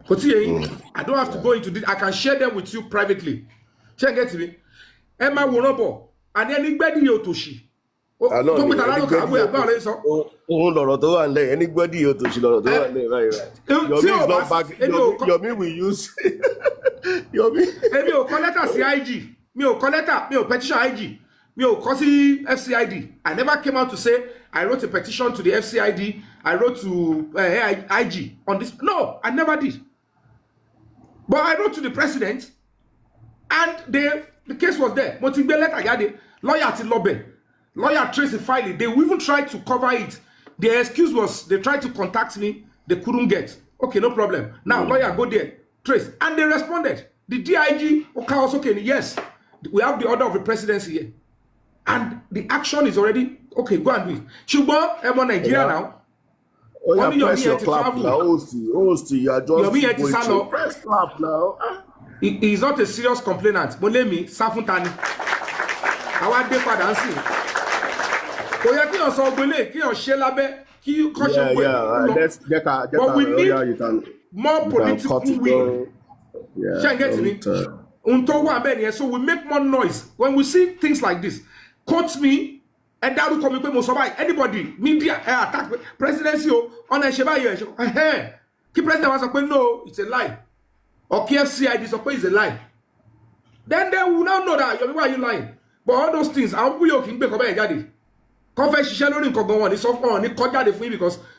I don't have to go into this. I can share them with you privately. Check get me. Emma Wonobo and anybody Yotoshi. Anybody Yomi will use Yomi collect CIG. Me petition IG. Me FCID. I never came out to say I wrote a petition to the FCID. I wrote to IG on this. No, I never did. But I wrote to the president, and the case was there. Lawyer to lobby. Lawyer traced the file. They even tried to cover it. Their excuse was they tried to contact me. They couldn't get. Okay, no problem. Now, lawyer go there, trace. And they responded. The DIG, okay, yes, we have the order of the presidency here. And the action is already, okay, go and do it. Shubon, I'm on Nigeria now. Oh, yeah, press your clap now. Hosti, you are just going to press clap now. He is not a serious complainant. But let me, Safuntani. I want to dancing. But we need more political will. So we make more noise. When we see things like this, quote me, and that will come with anybody, media attack presidency on a Sheba. Key president was like, no, it's a lie. Or KFCID is a lie. Then they will now know that why are you lying? But all those things, I'll be okay. Because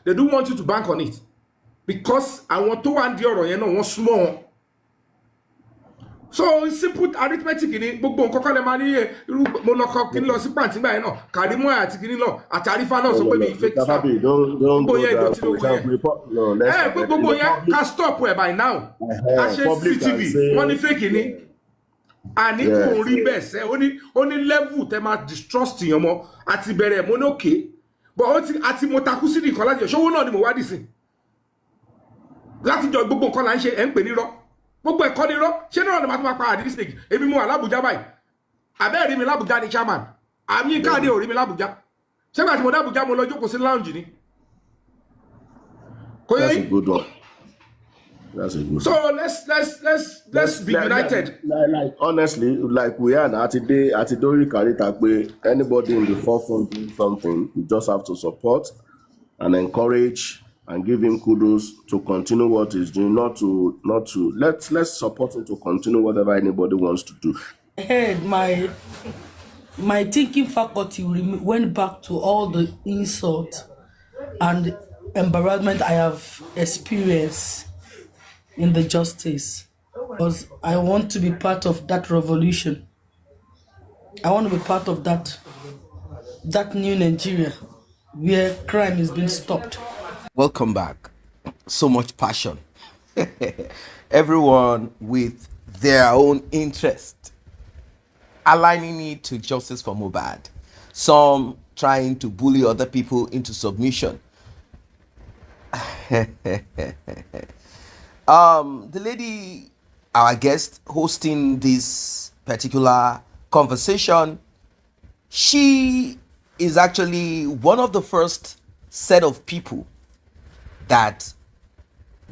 they don't want you to bank on it. Because I want to want the one small. So it's simple arithmetic in it. Book money, Monocock in law, Sipanti by no, Kadimo at Kinilo, at Tarifa, so maybe fake. Don't go there. Can stop where by now. CCTV, money fake in it. And it will reverse. Only level them are distrusting you more at the bere monoke. But at the Motakusi the college, show no the Mowadisi. Láti jọ gbogbo nǹkan là ń ṣe ẹ̀ ń pè ní rọ́. Gbogbo ẹ̀kọ́ ní rọ́. Ṣé náà ni màá tún máa pa àdìrí snake? Èmi mú Alábùjá báyìí. Abẹ́ rí mi l'Abuja ni chairman. Àmì káàdì ò rí mi l'Abuja. Ṣé gbà tí mo dé Abuja mo lọ jókòó sí lounge ni? Kò That's yẹ a yín? good one. That's a good So one. let's be united. Like honestly, like we are at today, at Idori Karita, anybody in the forefront doing something, you just have to support and encourage and give him kudos to continue what he's doing. Not to let's support him to continue whatever anybody wants to do. Head my thinking faculty went back to all the insult and embarrassment I have experienced in the justice, because I want to be part of that revolution. I want to be part of that new Nigeria where crime is being stopped. Welcome back. So much passion. Everyone with their own interest, aligning it to justice for Mohbad. Some trying to bully other people into submission. The lady, our guest, hosting this particular conversation, she is actually one of the first set of people that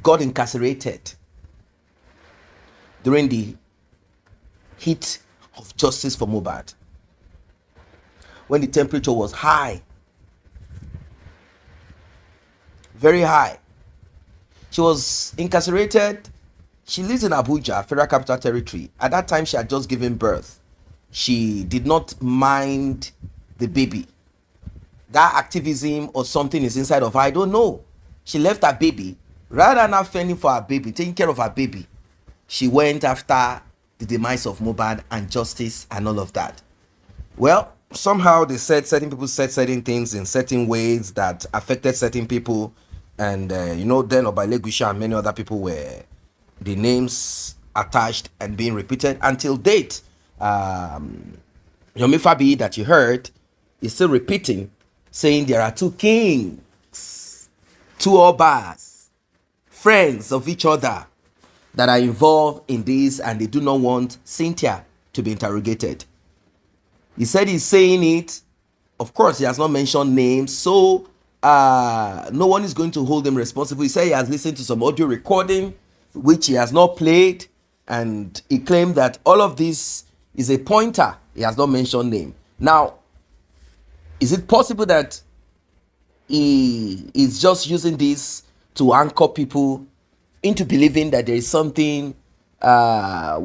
got incarcerated during the heat of justice for Mohbad, when the temperature was high, very high. She was incarcerated. She lives in Abuja, Federal Capital Territory. At that time, she had just given birth. She did not mind the baby. That activism or something is inside of her, I don't know. She left her baby. Rather than not fending for her baby, taking care of her baby, she went after the demise of Mohbad and justice and all of that. Well, somehow they said certain people said certain things in certain ways that affected certain people. And, then Obalegusha and many other people were the names attached and being repeated until date. Yomi Fabiyi that you heard is still repeating, saying there are two kings, two Obas, friends of each other that are involved in this, and they do not want Cynthia to be interrogated. He said he's saying it. Of course, he has not mentioned names, so no one is going to hold him responsible. He said he has listened to some audio recording, which he has not played, and he claimed that all of this is a pointer. He has not mentioned name. Now, is it possible that he is just using this to anchor people into believing that there is something that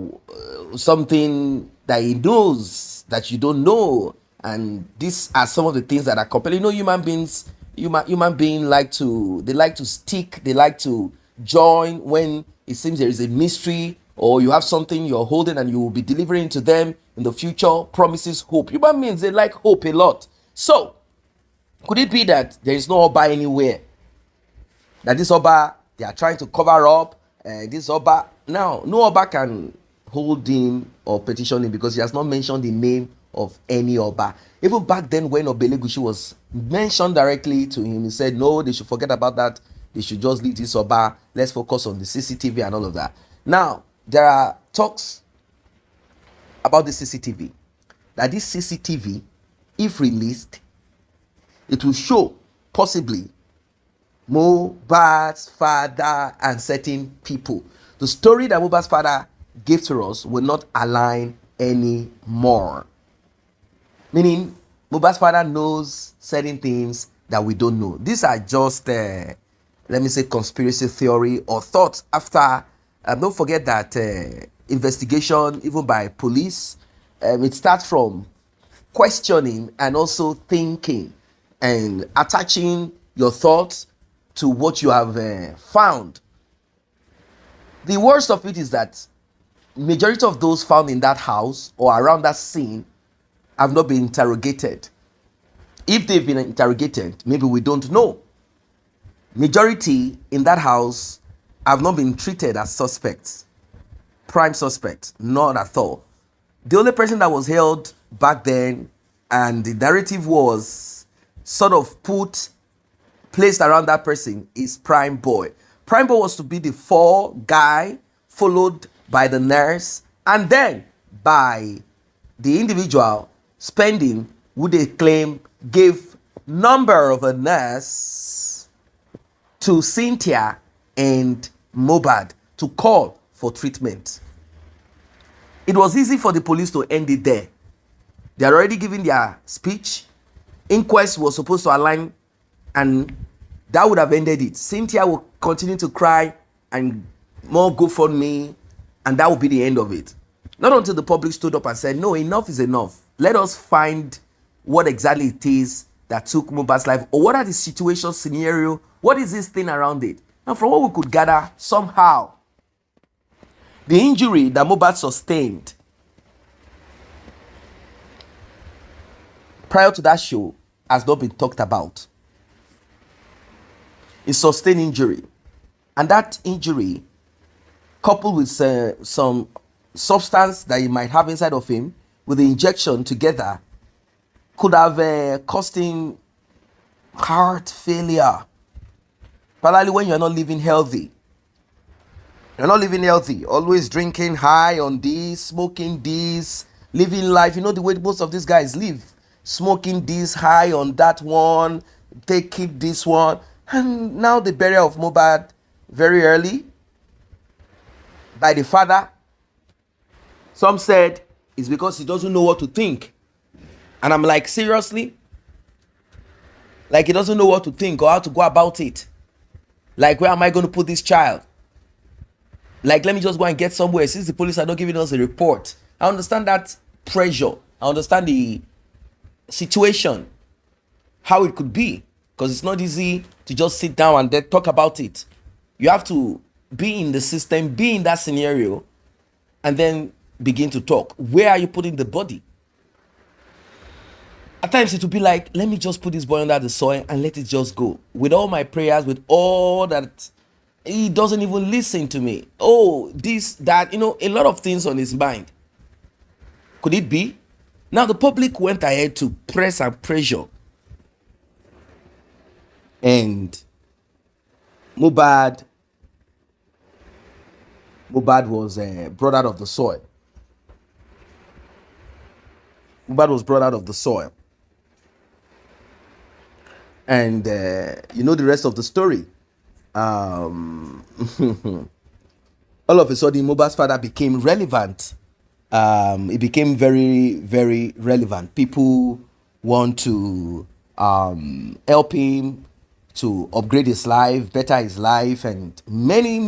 he knows that you don't know? And these are some of the things that are compelling. Human beings like to stick, they like to join when it seems there is a mystery, or you have something you're holding and you will be delivering to them in the future, promises hope. Human beings, they like hope a lot. So could it be that there is no Oba anywhere, that this Oba they are trying to cover up? This Oba, now no Oba can hold him or petition him because he has not mentioned the name of any Oba. Even back then when Obelegushi was mentioned directly to him, he said no, they should forget about that, they should just leave this Oba, let's focus on the CCTV and all of that. Now there are talks about the CCTV, that this CCTV, if released, it will show possibly Mohbad's father and certain people. The story that Mohbad's father gave to us will not align anymore. Meaning, Mohbad's father knows certain things that we don't know. These are just, let me say, conspiracy theory or thoughts after. Don't forget that investigation, even by police, it starts from questioning and also thinking and attaching your thoughts to what you have found. The worst of it is that majority of those found in that house or around that scene have not been interrogated. If they've been interrogated, maybe we don't know. Majority in that house have not been treated as suspects, prime suspects, not at all. The only person that was held back then, and the narrative was sort of placed around that person, is Prime Boy. Prime Boy was to be the fall guy, followed by the nurse, and then by the individual spending who they claim gave number of a nurse to Cynthia and Mohbad to call for treatment. It was easy for the police to end it there. They are already giving their speech. Inquest was supposed to align, and that would have ended it. Cynthia will continue to cry and more GoFundMe, and that would be the end of it. Not until the public stood up and said, no, enough is enough. Let us find what exactly it is that took Mohbad's life, or what are the situation, scenario, what is this thing around it? And from what we could gather, somehow, the injury that Mohbad sustained prior to that show has not been talked about. It's sustained injury. And that injury, coupled with some substance that he might have inside of him, with the injection together, could have caused him heart failure. Particularly when you're not living healthy. You're not living healthy. Always drinking high on this, smoking this, living life. You know the way most of these guys live. Smoking this, high on that one, keep this one. And now the burial of Mohbad very early by the father. Some said it's because he doesn't know what to think. And I'm like, seriously? Like he doesn't know what to think or how to go about it. Like, where am I going to put this child? Like, let me just go and get somewhere since the police are not giving us a report. I understand that pressure. I understand the situation, how it could be, because it's not easy to just sit down and then talk about it. You have to be in the system, be in that scenario, and then begin to talk. Where are you putting the body? At times it will be like, let me just put this boy under the soil and let it just go. With all my prayers, with all that, he doesn't even listen to me. Oh, this, that, a lot of things on his mind. Could it be? Now the public went ahead to press and pressure. And Mohbad was brought out of the soil. Mohbad was brought out of the soil. And you know the rest of the story. All of a sudden, Mohbad's father became relevant. It became very, very relevant. People want to help him to upgrade his life, better his life, and many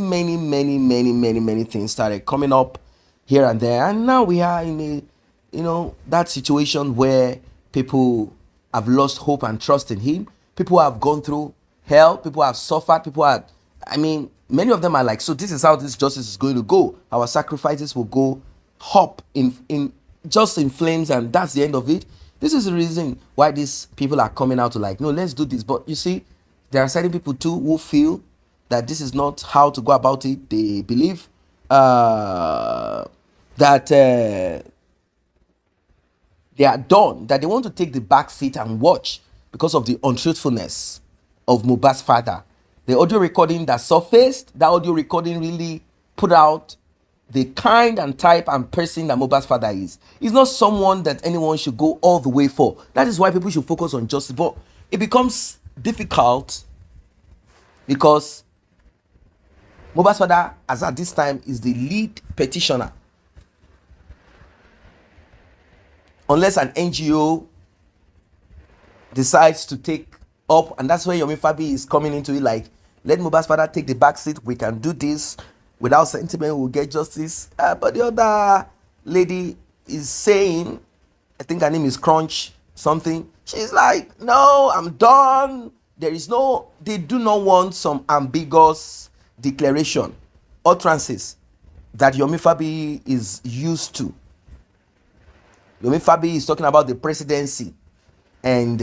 things started coming up here and there. And now we are in a, that situation where people have lost hope and trust in him. People have gone through hell. People have suffered. Many of them are like, so this is how this justice is going to go. Our sacrifices will go up in flames, and that's the end of it. This is the reason why these people are coming out to like, no, let's do this. But you see, there are certain people too who feel that this is not how to go about it. They believe that they are done, that they want to take the back seat and watch because of the untruthfulness of Mohbad's father. The audio recording that surfaced, that audio recording really put out the kind and type and person that Mohbad's father is. He's not someone that anyone should go all the way for. That is why people should focus on justice. But it becomes difficult because Mohbad's father, as at this time, is the lead petitioner. Unless an NGO decides to take up, and that's where Yomi Fabiyi is coming into it, like, let Mohbad's father take the back seat. We can do this without sentiment. We'll get justice. But the other lady is saying, I think her name is Crunch something. She's like, no, I'm done. They do not want some ambiguous declaration, utterances that Yomi Fabiyi is used to. Yomi Fabiyi is talking about the presidency, and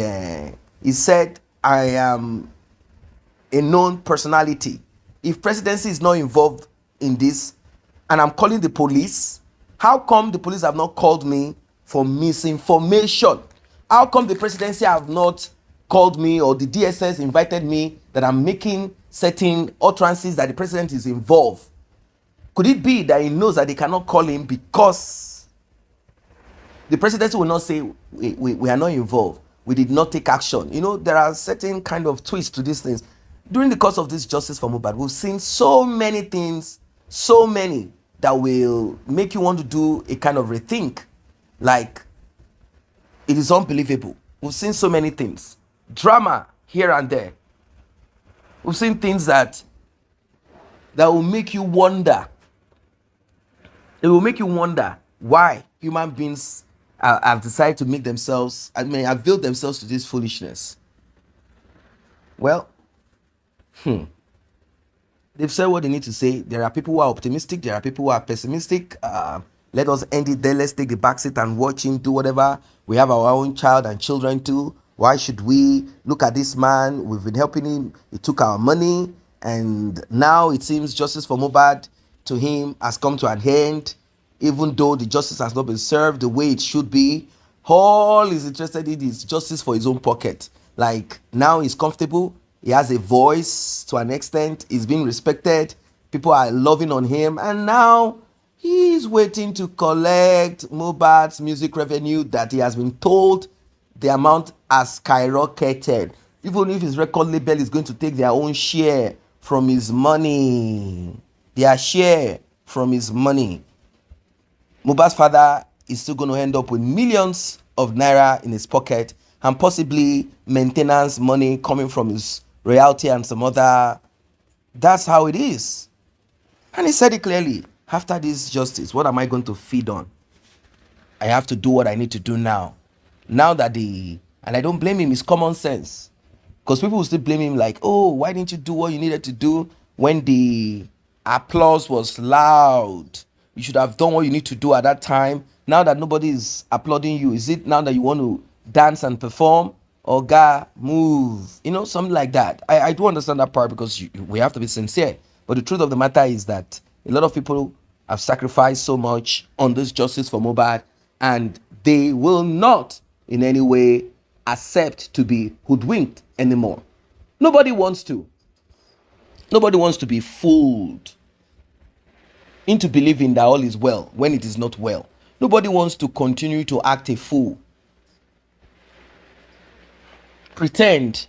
he said, I am a known personality. If presidency is not involved in this, and I'm calling the police, how come the police have not called me for misinformation? How come the presidency have not called me, or the DSS invited me, that I'm making certain utterances that the president is involved? Could it be that he knows that they cannot call him because The presidency will not say we are not involved. We did not take action. You know, there are certain kind of twists to these things. During the course of this justice for Mohbad, we've seen so many things, so many that will make you want to do a kind of rethink. Like, it is unbelievable. We've seen so many things. Drama here and there. We've seen things that will make you wonder. It will make you wonder why human beings have decided to make themselves, avail themselves to this foolishness. Well, they've said what they need to say. There are people who are optimistic. There are people who are pessimistic. Let us end it there. Let's take the back seat and watch him do whatever. We have our own child and children too. Why should we look at this man? We've been helping him. He took our money. And now it seems justice for Mohbad to him has come to an end. Even though the justice has not been served the way it should be. All he's interested in is justice for his own pocket. Like, now he's comfortable. He has a voice to an extent. He's being respected. People are loving on him. And now he's waiting to collect Mohbad's music revenue that he has been told the amount has skyrocketed. Even if his record label is going to take their own share from his money. Their share from his money. Mohbad's father is still going to end up with millions of naira in his pocket and possibly maintenance money coming from his royalty and some other. That's how it is. And he said it clearly. After this justice, what am I going to feed on? I have to do what I need to do now. Now that and I don't blame him, it's common sense. Because people will still blame him like, oh, why didn't you do what you needed to do when the applause was loud? You should have done what you need to do at that time. Now that nobody is applauding you, is it now that you want to dance and perform? Or God, move. You know, something like that. I do understand that part because we have to be sincere. But the truth of the matter is that a lot of people have sacrificed so much on this justice for Mohbad, and they will not in any way accept to be hoodwinked anymore. Nobody wants to. Nobody wants to be fooled into believing that all is well when it is not well. Nobody wants to continue to act a fool. Pretend.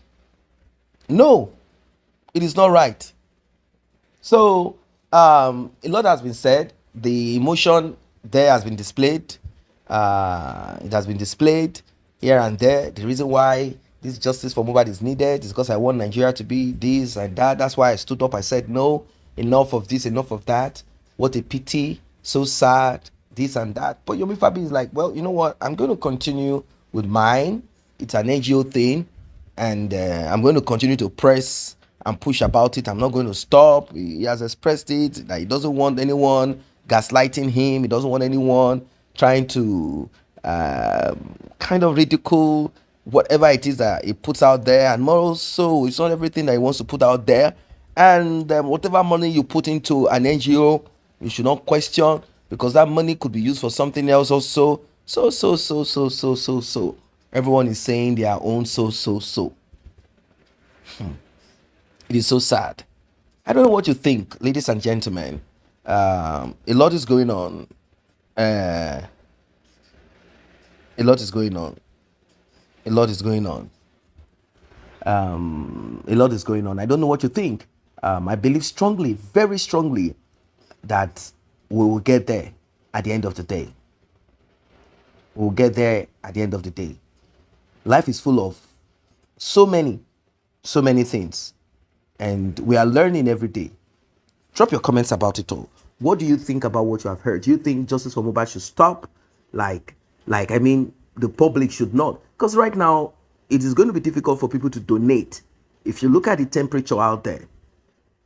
No, it is not right. So, a lot has been said. The emotion there has been displayed. It has been displayed here and there. The reason why this justice for Mohbad is needed is because I want Nigeria to be this and that. That's why I stood up. I said, no, enough of this, enough of that. What a pity. So sad. This and that. But Yomi Fabiyi is like, well, you know what? I'm going to continue with mine. It's an NGO thing. And I'm going to continue to press and push about it. I'm not going to stop. He has expressed it that he doesn't want anyone gaslighting him. He doesn't want anyone trying to kind of ridicule whatever it is that he puts out there. And more also, it's not everything that he wants to put out there. And whatever money you put into an NGO, you should not question, because that money could be used for something else also. So. Everyone is saying their own so. It is so sad. I don't know what you think, ladies and gentlemen. A lot is going on. A lot is going on. I don't know what you think. I believe strongly, very strongly, that we will get there at the end of the day. Life is full of so many things, and we are learning every day. Drop your comments about it all. What do you think about what you have heard? Do you think justice for Mohbad should stop? The public should not. Because right now, it is going to be difficult for people to donate. If you look at the temperature out there,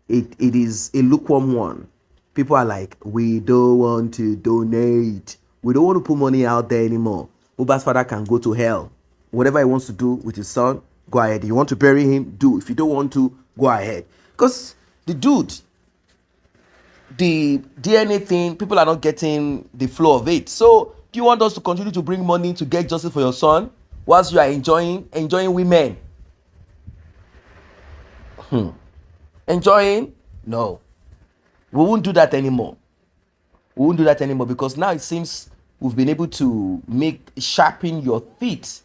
it is a lukewarm one. People are like, we don't want to donate. We don't want to put money out there anymore. Mohbad's father can go to hell. Whatever he wants to do with his son, go ahead. If you want to bury him, do. If you don't want to, go ahead. Because the DNA thing, people are not getting the flow of it. So, do you want us to continue to bring money to get justice for your son whilst you are enjoying women? Enjoying? No. We won't do that anymore. Because now it seems we've been able to sharpen your teeth,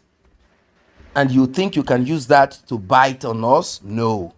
and you think you can use that to bite on us? No.